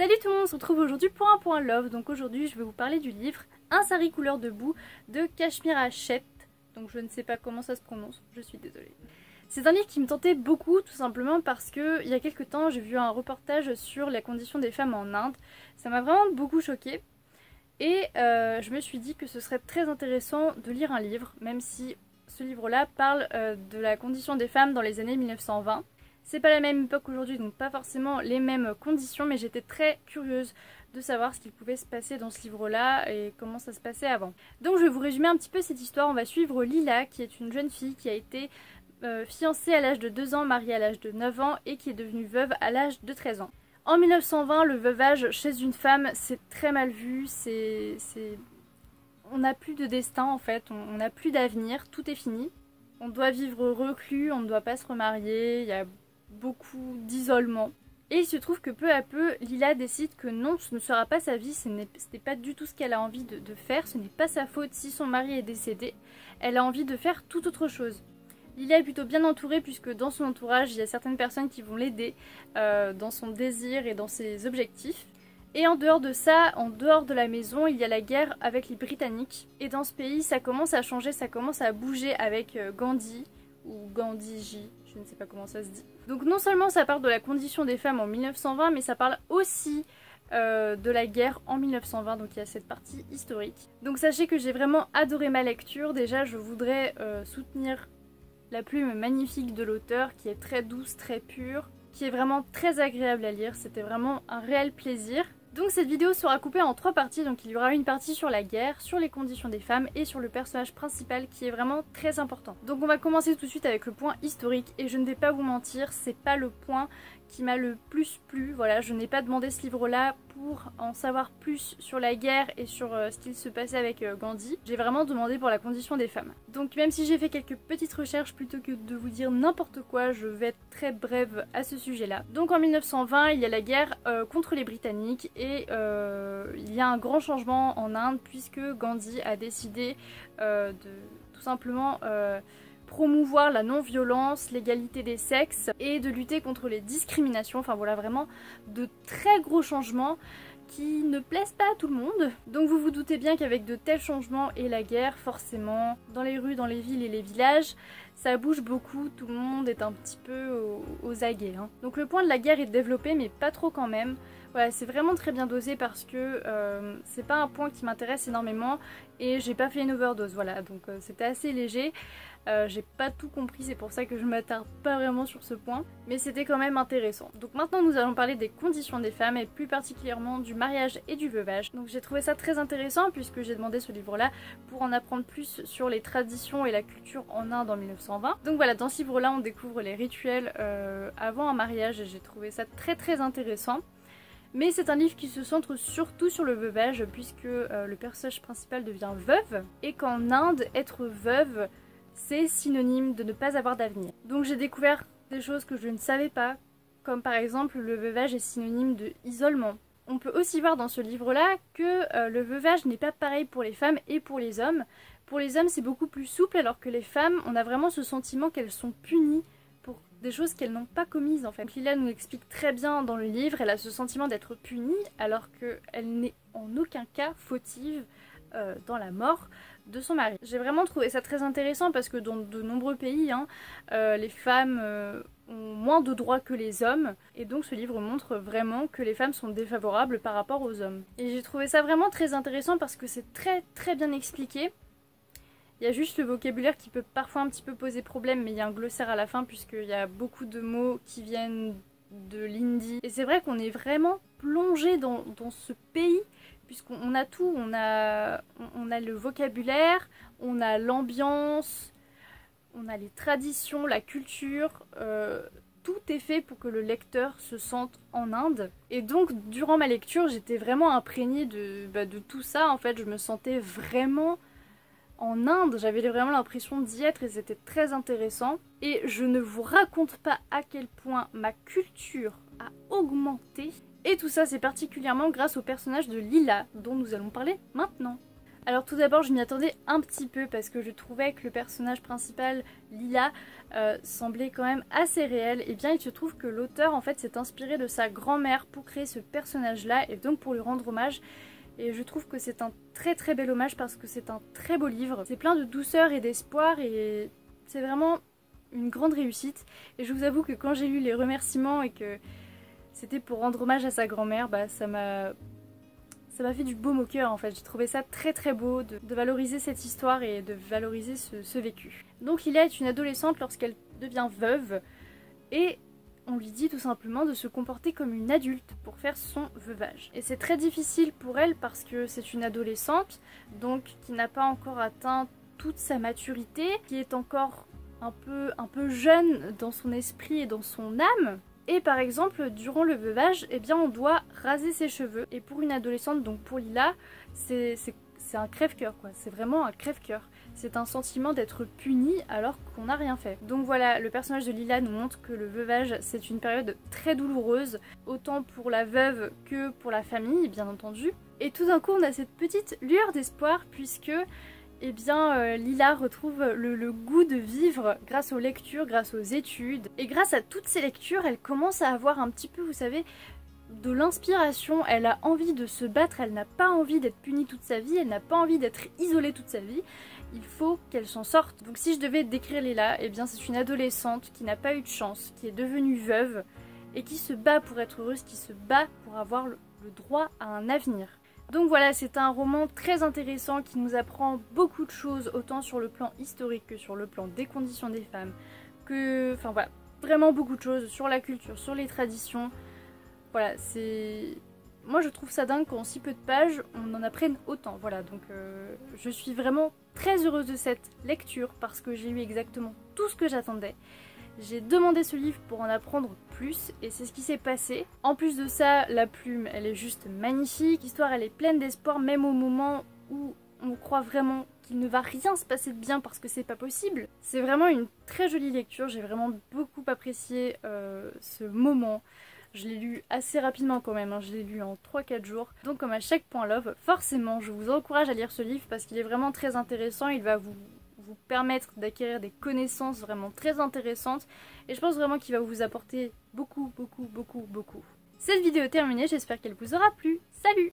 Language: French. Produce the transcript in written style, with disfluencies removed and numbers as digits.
Salut tout le monde, on se retrouve aujourd'hui pour un point love. Donc aujourd'hui je vais vous parler du livre Un sari couleur de boue de Cashmere Hachette. Donc je ne sais pas comment ça se prononce, je suis désolée. C'est un livre qui me tentait beaucoup tout simplement parce que il y a quelques temps j'ai vu un reportage sur la condition des femmes en Inde. Ça m'a vraiment beaucoup choquée et je me suis dit que ce serait très intéressant de lire un livre, même si ce livre-là parle de la condition des femmes dans les années 1920. C'est pas la même époque aujourd'hui, donc pas forcément les mêmes conditions, mais j'étais très curieuse de savoir ce qu'il pouvait se passer dans ce livre-là et comment ça se passait avant. Donc je vais vous résumer un petit peu cette histoire. On va suivre Lila, qui est une jeune fille qui a été fiancée à l'âge de 2 ans, mariée à l'âge de 9 ans et qui est devenue veuve à l'âge de 13 ans. En 1920, le veuvage chez une femme, c'est très mal vu, on n'a plus de destin en fait, on n'a plus d'avenir, tout est fini. On doit vivre reclus, on ne doit pas se remarier, il y a beaucoup d'isolement. Et il se trouve que peu à peu, Lila décide que non, ce ne sera pas sa vie, ce n'est pas du tout ce qu'elle a envie de faire, ce n'est pas sa faute si son mari est décédé, elle a envie de faire tout autre chose. Lila est plutôt bien entourée puisque dans son entourage, il y a certaines personnes qui vont l'aider dans son désir et dans ses objectifs. Et en dehors de ça, en dehors de la maison, il y a la guerre avec les Britanniques. Et dans ce pays, ça commence à changer, ça commence à bouger avec Gandhi, ou Gandhiji, je ne sais pas comment ça se dit. Donc non seulement ça parle de la condition des femmes en 1920, mais ça parle aussi de la guerre en 1920, donc il y a cette partie historique. Donc sachez que j'ai vraiment adoré ma lecture. Déjà, je voudrais soutenir la plume magnifique de l'auteur, qui est très douce, très pure, qui est vraiment très agréable à lire. C'était vraiment un réel plaisir. Donc cette vidéo sera coupée en 3 parties, donc il y aura une partie sur la guerre, sur les conditions des femmes et sur le personnage principal qui est vraiment très important. Donc on va commencer tout de suite avec le point historique et je ne vais pas vous mentir, c'est pas le point qui m'a le plus plu. Voilà, je n'ai pas demandé ce livre-là pour en savoir plus sur la guerre et sur ce qu'il se passait avec Gandhi. J'ai vraiment demandé pour la condition des femmes. Donc même si j'ai fait quelques petites recherches, plutôt que de vous dire n'importe quoi, je vais être très brève à ce sujet-là. Donc en 1920, il y a la guerre contre les Britanniques et il y a un grand changement en Inde puisque Gandhi a décidé de tout simplement promouvoir la non-violence, l'égalité des sexes et de lutter contre les discriminations. Enfin voilà, vraiment de très gros changements qui ne plaisent pas à tout le monde. Donc vous vous doutez bien qu'avec de tels changements et la guerre, forcément, dans les rues, dans les villes et les villages, ça bouge beaucoup, tout le monde est un petit peu aux aguets. Hein. Donc le point de la guerre est développé, mais pas trop quand même. Voilà, c'est vraiment très bien dosé parce que c'est pas un point qui m'intéresse énormément et j'ai pas fait une overdose, voilà, donc c'était assez léger. J'ai pas tout compris, c'est pour ça que je m'attarde pas vraiment sur ce point, mais c'était quand même intéressant. Donc maintenant nous allons parler des conditions des femmes et plus particulièrement du mariage et du veuvage. Donc j'ai trouvé ça très intéressant puisque j'ai demandé ce livre-là pour en apprendre plus sur les traditions et la culture en Inde en 1920. Donc voilà, dans ce livre-là on découvre les rituels avant un mariage et j'ai trouvé ça très intéressant. Mais c'est un livre qui se centre surtout sur le veuvage puisque le personnage principal devient veuve et qu'en Inde, être veuve, c'est synonyme de ne pas avoir d'avenir. Donc j'ai découvert des choses que je ne savais pas, comme par exemple le veuvage est synonyme de isolement. On peut aussi voir dans ce livre-là que le veuvage n'est pas pareil pour les femmes et pour les hommes. Pour les hommes, c'est beaucoup plus souple alors que les femmes, on a vraiment ce sentiment qu'elles sont punies pour des choses qu'elles n'ont pas commises en fait. Lila nous explique très bien dans le livre, elle a ce sentiment d'être punie alors qu'elle n'est en aucun cas fautive dans la mort de son mari. J'ai vraiment trouvé ça très intéressant parce que dans de nombreux pays, hein, les femmes ont moins de droits que les hommes et donc ce livre montre vraiment que les femmes sont défavorables par rapport aux hommes. Et j'ai trouvé ça vraiment très intéressant parce que c'est très bien expliqué. Il y a juste le vocabulaire qui peut parfois un petit peu poser problème, mais il y a un glossaire à la fin puisqu'il y a beaucoup de mots qui viennent de l'hindi. Et c'est vrai qu'on est vraiment plongé dans ce pays puisqu'on a tout, on a le vocabulaire, on a l'ambiance, on a les traditions, la culture, tout est fait pour que le lecteur se sente en Inde. Et donc durant ma lecture, j'étais vraiment imprégnée de tout ça. En fait, je me sentais vraiment en Inde, j'avais vraiment l'impression d'y être et c'était très intéressant. Et je ne vous raconte pas à quel point ma culture a augmenté. Et tout ça, c'est particulièrement grâce au personnage de Lila, dont nous allons parler maintenant. Alors tout d'abord je m'y attendais un petit peu parce que je trouvais que le personnage principal, Lila, semblait quand même assez réel. Et bien il se trouve que l'auteur en fait s'est inspiré de sa grand-mère pour créer ce personnage là et donc pour lui rendre hommage. Et je trouve que c'est un très très bel hommage parce que c'est un très beau livre. C'est plein de douceur et d'espoir et c'est vraiment une grande réussite. Et je vous avoue que quand j'ai lu les remerciements et que c'était pour rendre hommage à sa grand-mère, bah ça m'a fait du baume au cœur en fait. J'ai trouvé ça très très beau de valoriser cette histoire et de valoriser ce vécu. Donc Lila est une adolescente lorsqu'elle devient veuve et on lui dit tout simplement de se comporter comme une adulte pour faire son veuvage. Et c'est très difficile pour elle parce que c'est une adolescente, donc qui n'a pas encore atteint toute sa maturité, qui est encore un peu jeune dans son esprit et dans son âme. Et par exemple, durant le veuvage, eh bien on doit raser ses cheveux. Et pour une adolescente, donc pour Lila, c'est un crève-cœur quoi. C'est vraiment un crève-cœur. C'est un sentiment d'être puni alors qu'on n'a rien fait. Donc voilà, le personnage de Lila nous montre que le veuvage c'est une période très douloureuse, autant pour la veuve que pour la famille, bien entendu. Et tout d'un coup on a cette petite lueur d'espoir puisque eh bien, Lila retrouve le goût de vivre grâce aux lectures, grâce aux études. Et grâce à toutes ces lectures, elle commence à avoir un petit peu, vous savez, de l'inspiration. Elle a envie de se battre, elle n'a pas envie d'être punie toute sa vie, elle n'a pas envie d'être isolée toute sa vie. Il faut qu'elle s'en sorte. Donc si je devais décrire Lila, eh bien c'est une adolescente qui n'a pas eu de chance, qui est devenue veuve et qui se bat pour être heureuse, qui se bat pour avoir le droit à un avenir. Donc voilà, c'est un roman très intéressant qui nous apprend beaucoup de choses, autant sur le plan historique que sur le plan des conditions des femmes, enfin voilà, vraiment beaucoup de choses sur la culture, sur les traditions. Voilà, c'est... Moi je trouve ça dingue qu'en si peu de pages, on en apprenne autant. Voilà, donc je suis vraiment très heureuse de cette lecture parce que j'ai eu exactement tout ce que j'attendais. J'ai demandé ce livre pour en apprendre plus et c'est ce qui s'est passé. En plus de ça, la plume, elle est juste magnifique. L'histoire, elle est pleine d'espoir, même au moment où on croit vraiment qu'il ne va rien se passer de bien parce que c'est pas possible. C'est vraiment une très jolie lecture. J'ai vraiment beaucoup apprécié ce moment. Je l'ai lu assez rapidement quand même, hein. Je l'ai lu en 3-4 jours. Donc comme à chaque point love, forcément, je vous encourage à lire ce livre parce qu'il est vraiment très intéressant. Il va vous permettre d'acquérir des connaissances vraiment très intéressantes et je pense vraiment qu'il va vous apporter beaucoup. Cette vidéo est terminée, j'espère qu'elle vous aura plu. Salut!